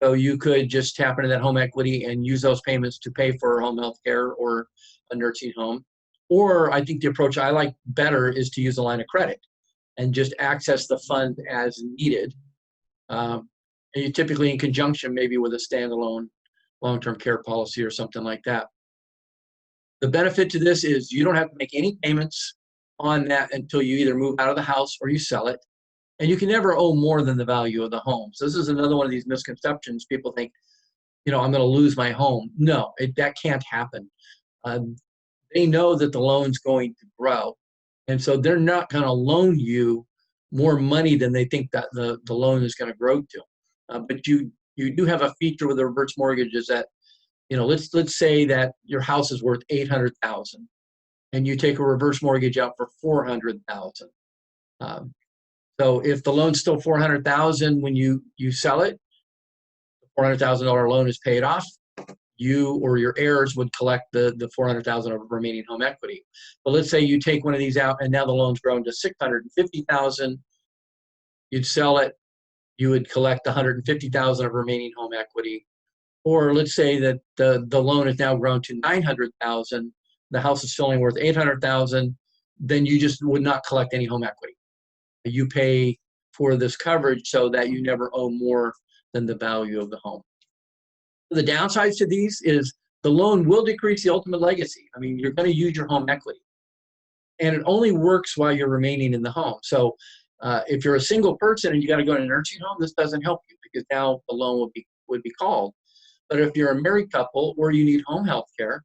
So you could just tap into that home equity and use those payments to pay for home health care or a nursing home. Or I think the approach I like better is to use a line of credit and just access the fund as needed. And you typically in conjunction maybe with a standalone long-term care policy or something like that. The benefit to this is you don't have to make any payments on that until you either move out of the house or you sell it. And you can never owe more than the value of the home. So this is another one of these misconceptions. People think, I'm going to lose my home. No, that can't happen. They know that the loan's going to grow. And so they're not going to loan you more money than they think that the loan is going to grow to. But you do have a feature with a reverse mortgage is that, let's say that your house is worth $800,000 and you take a reverse mortgage out for $400,000. So if the loan's still $400,000 when you sell it, the $400,000 loan is paid off. You or your heirs would collect the $400,000 of remaining home equity. But let's say you take one of these out and now the loan's grown to $650,000. You'd sell it. You would collect $150,000 of remaining home equity. Or let's say that the loan has now grown to $900,000. The house is still only worth $800,000. Then you just would not collect any home equity. You pay for this coverage so that you never owe more than the value of the home. The downsides to these is the loan will decrease the ultimate legacy. I mean, you're going to use your home equity. And it only works while you're remaining in the home. So if you're a single person and you got to go to a nursing home, this doesn't help you because now the loan would be called. But if you're a married couple or you need home health care,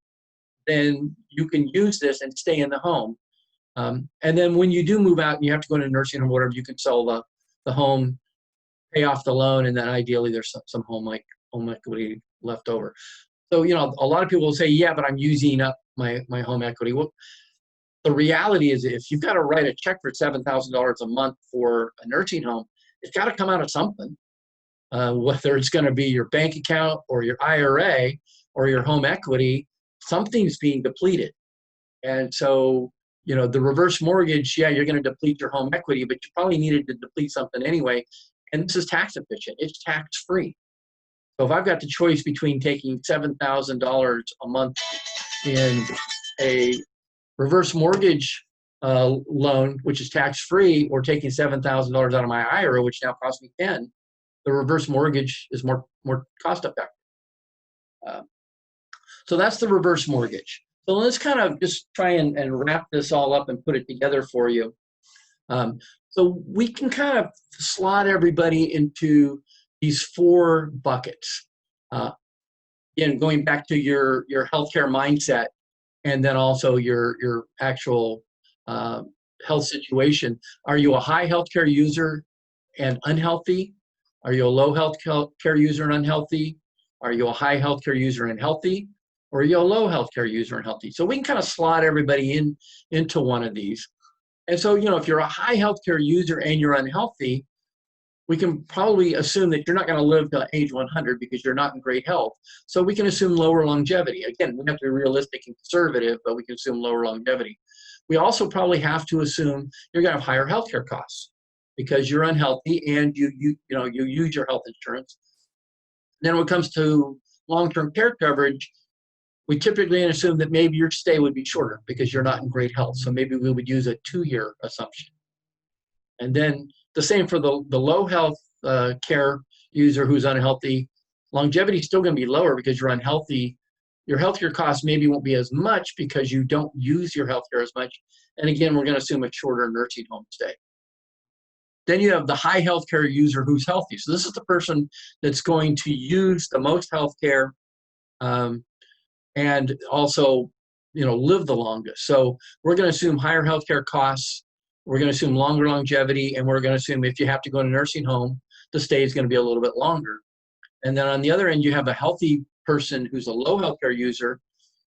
then you can use this and stay in the home. And then when you do move out and you have to go to a nursing home or whatever, you can sell the home, pay off the loan, and then ideally there's some home equity left over. So, a lot of people will say, yeah, but I'm using up my home equity. Well, the reality is if you've got to write a check for $7,000 a month for a nursing home, it's got to come out of something, whether it's going to be your bank account or your IRA or your home equity, something's being depleted. And so, the reverse mortgage, yeah, you're going to deplete your home equity, but you probably needed to deplete something anyway. And this is tax efficient. It's tax free. So if I've got the choice between taking $7,000 a month in a reverse mortgage loan, which is tax-free, or taking $7,000 out of my IRA, which now costs me $10,000, the reverse mortgage is more cost-effective. So that's the reverse mortgage. So let's kind of just try and wrap this all up and put it together for you. So we can kind of slot everybody into these 4 buckets. Again, going back to your healthcare mindset, and then also your actual health situation. Are you a high healthcare user and unhealthy? Are you a low healthcare user and unhealthy? Are you a high healthcare user and healthy? Or are you a low healthcare user and healthy? So we can kind of slot everybody into one of these. And so, if you're a high healthcare user and you're unhealthy, we can probably assume that you're not going to live to age 100 because you're not in great health. So we can assume lower longevity. Again, we have to be realistic and conservative, but we can assume lower longevity. We also probably have to assume you're going to have higher healthcare costs because you're unhealthy and you use your health insurance. Then when it comes to long-term care coverage, we typically assume that maybe your stay would be shorter because you're not in great health. So maybe we would use a 2-year assumption. And then the same for the low health care user who's unhealthy. Longevity is still going to be lower because you're unhealthy. Your healthcare costs maybe won't be as much because you don't use your healthcare as much. And again, we're going to assume a shorter nursing home stay. Then you have the high healthcare user who's healthy. So this is the person that's going to use the most healthcare and also, live the longest. So we're going to assume higher healthcare costs. We're going to assume longer longevity, and we're going to assume if you have to go to a nursing home, the stay is going to be a little bit longer. And then on the other end, you have a healthy person who's a low healthcare user.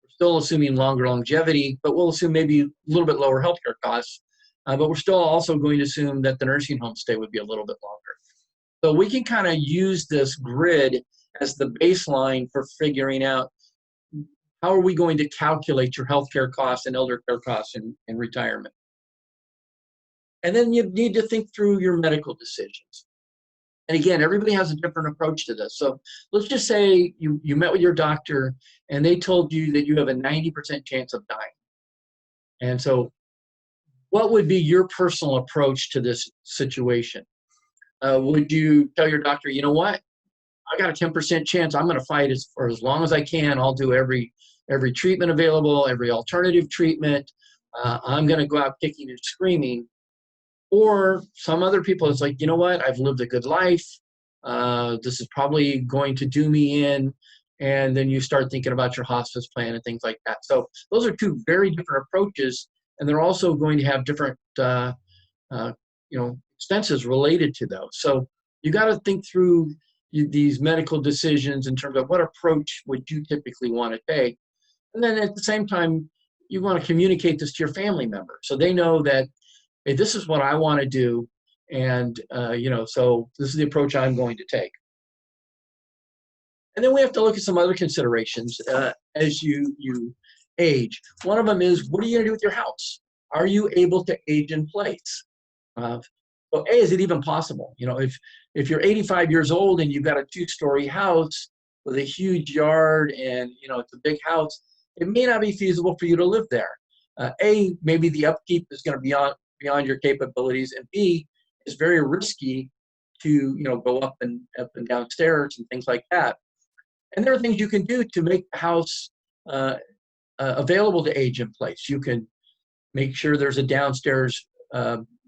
We're still assuming longer longevity, but we'll assume maybe a little bit lower healthcare costs. But we're still also going to assume that the nursing home stay would be a little bit longer. So we can kind of use this grid as the baseline for figuring out how are we going to calculate your healthcare costs and elder care costs in retirement. And then you need to think through your medical decisions. And again, everybody has a different approach to this. So let's just say you met with your doctor and they told you that you have a 90% chance of dying. And so what would be your personal approach to this situation? Would you tell your doctor, you know what? I got a 10% chance. I'm going to fight for as long as I can. I'll do every treatment available, every alternative treatment. I'm going to go out kicking and screaming. Or some other people, it's like, you know what? I've lived a good life. This is probably going to do me in. And then you start thinking about your hospice plan and things like that. So those are two very different approaches, and they're also going to have different expenses related to those. So you got to think through these medical decisions in terms of what approach would you typically want to take. And then at the same time, you want to communicate this to your family members so they know that, hey, this is what I want to do. And, so this is the approach I'm going to take. And then we have to look at some other considerations as you age. One of them is, what are you going to do with your house? Are you able to age in place? So is it even possible? If you're 85 years old and you've got a 2-story house with a huge yard and, it's a big house, it may not be feasible for you to live there. Maybe the upkeep is going to be beyond your capabilities, and B, it's very risky to, go up and down stairs and things like that. And there are things you can do to make the house available to age in place. You can make sure there's a downstairs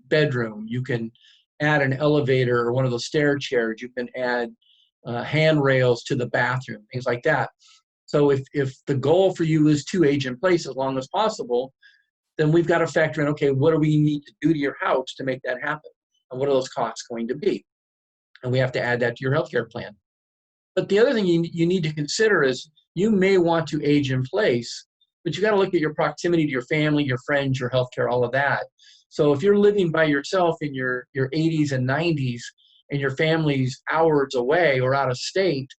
bedroom. You can add an elevator or one of those stair chairs. You can add handrails to the bathroom, things like that. So if the goal for you is to age in place as long as possible, then we've got to factor in, okay, what do we need to do to your house to make that happen? And what are those costs going to be? And we have to add that to your healthcare plan. But the other thing you need to consider is you may want to age in place, but you got to look at your proximity to your family, your friends, your healthcare, all of that. So if you're living by yourself in your 80s and 90s and your family's hours away or out of state,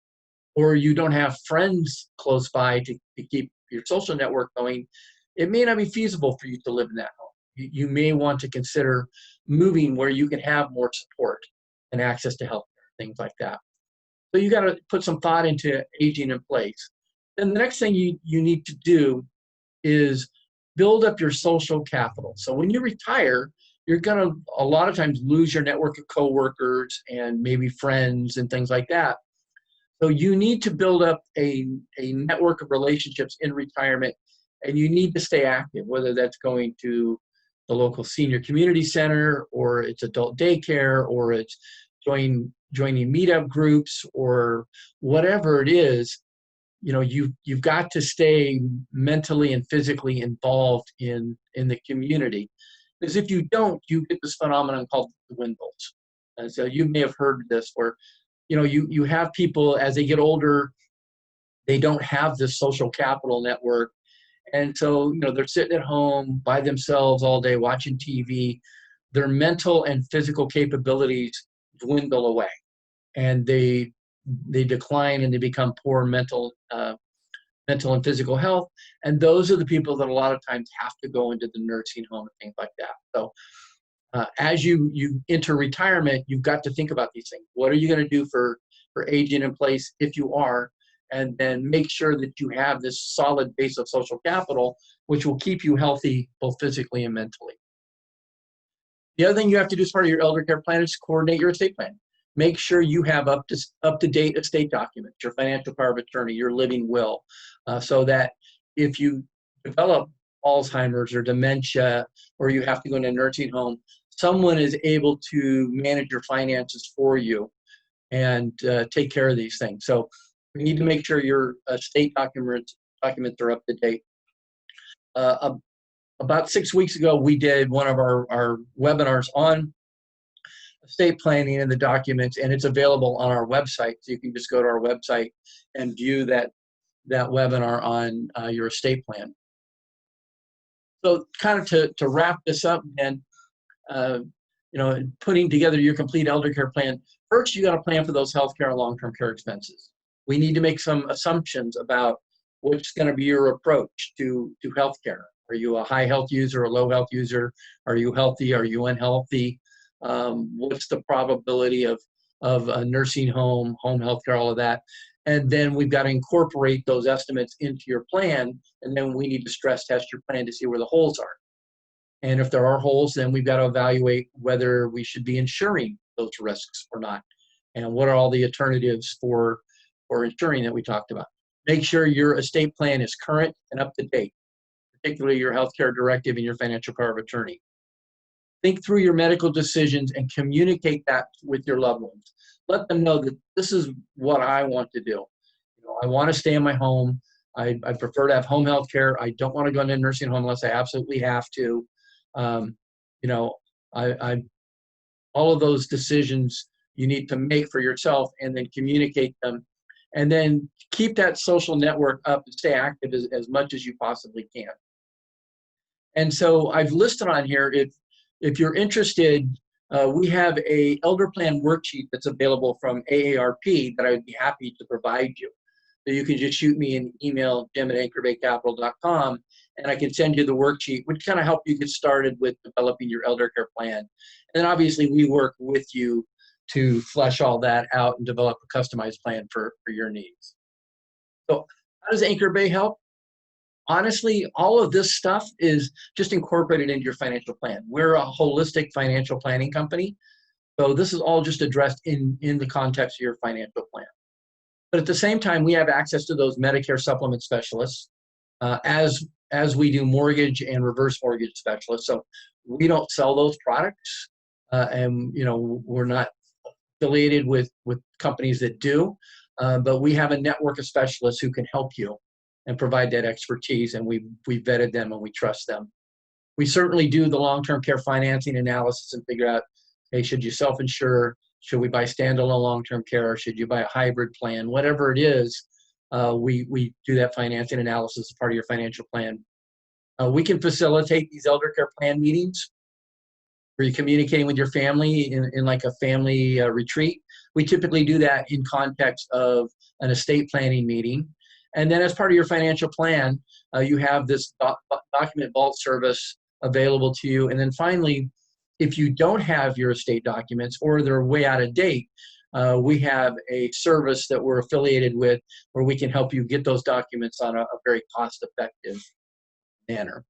or you don't have friends close by to keep your social network going, it may not be feasible for you to live in that home. You may want to consider moving where you can have more support and access to healthcare, things like that. So you got to put some thought into aging in place. Then the next thing you need to do is build up your social capital. So when you retire, you're going to a lot of times lose your network of coworkers and maybe friends and things like that. So you need to build up a network of relationships in retirement, and you need to stay active, whether that's going to the local senior community center, or it's adult daycare, or it's joining meetup groups, or whatever it is. You've got to stay mentally and physically involved in the community, because if you don't, you get this phenomenon called dwindles. And so you may have heard this, where you have people as they get older, they don't have this social capital network, and so they're sitting at home by themselves all day watching TV. Their mental and physical capabilities dwindle away, and they decline, and they become poor mental and physical health. And those are the people that a lot of times have to go into the nursing home and things like that. So as you enter retirement, you've got to think about these things. What are you going to do for aging in place if you are? And then make sure that you have this solid base of social capital, which will keep you healthy both physically and mentally. The other thing you have to do as part of your elder care plan is coordinate your estate plan. Make sure you have up-to-date estate documents, your financial power of attorney, your living will, so that if you develop Alzheimer's or dementia, or you have to go into a nursing home, someone is able to manage your finances for you and take care of these things. So we need to make sure your estate documents are up to date. About 6 weeks ago, we did one of our webinars on estate planning and the documents, and it's available on our website. So you can just go to our website and view that webinar on your estate plan. So kind of to wrap this up, and putting together your complete elder care plan, first you got to plan for those healthcare and long-term care expenses. We need to make some assumptions about what's going to be your approach to healthcare. Are you a high health user or a low health user? Are you healthy? Are you unhealthy? What's the probability of a nursing home healthcare, all of that? And then we've got to incorporate those estimates into your plan, and then we need to stress test your plan to see where the holes are. And if there are holes, then we've got to evaluate whether we should be insuring those risks or not, and what are all the alternatives for insuring that we talked about. Make sure your estate plan is current and up to date, particularly your healthcare directive and your financial power of attorney. think through your medical decisions and communicate that with your loved ones. Let them know that this is what I want to do. I want to stay in my home. I prefer to have home health care. I don't want to go into a nursing home unless I absolutely have to. Um, you know, I all of those decisions you need to make for yourself and then communicate them. And then keep that social network up and stay active as much as you possibly can. And so I've listed on here, if you're interested, we have a elder plan worksheet that's available from AARP that I would be happy to provide you. So you can just shoot me an email, jim@anchorbaycapital.com, and I can send you the worksheet, which kind of help you get started with developing your elder care plan. And then obviously we work with you to flesh all that out and develop a customized plan for your needs. So how does Anchor Bay help? Honestly, all of this stuff is just incorporated into your financial plan. We're a holistic financial planning company. So this is all just addressed in the context of your financial plan. But at the same time, we have access to those Medicare supplement specialists as we do mortgage and reverse mortgage specialists. So we don't sell those products, and we're not affiliated with companies that do. But we have a network of specialists who can help you and provide that expertise, and we vetted them and we trust them. We certainly do the long-term care financing analysis and figure out, hey, should you self-insure? Should we buy standalone long-term care? Or should you buy a hybrid plan? Whatever it is, we do that financing analysis as part of your financial plan. We can facilitate these elder care plan meetings where you're communicating with your family in like a family retreat. We typically do that in context of an estate planning meeting. And then as part of your financial plan, you have this document vault service available to you. And then finally, if you don't have your estate documents or they're way out of date, we have a service that we're affiliated with where we can help you get those documents on a very cost-effective manner.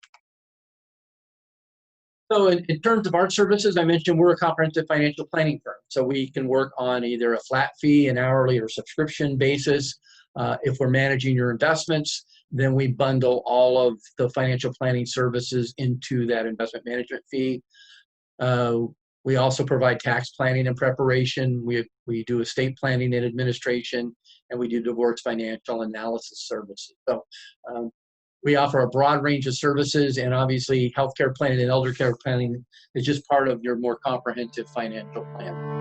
So in terms of our services, I mentioned we're a comprehensive financial planning firm. So we can work on either a flat fee, an hourly, or subscription basis. If we're managing your investments, then we bundle all of the financial planning services into that investment management fee. We also provide tax planning and preparation. We do estate planning and administration, and we do divorce financial analysis services. So we offer a broad range of services, and obviously healthcare planning and elder care planning is just part of your more comprehensive financial plan.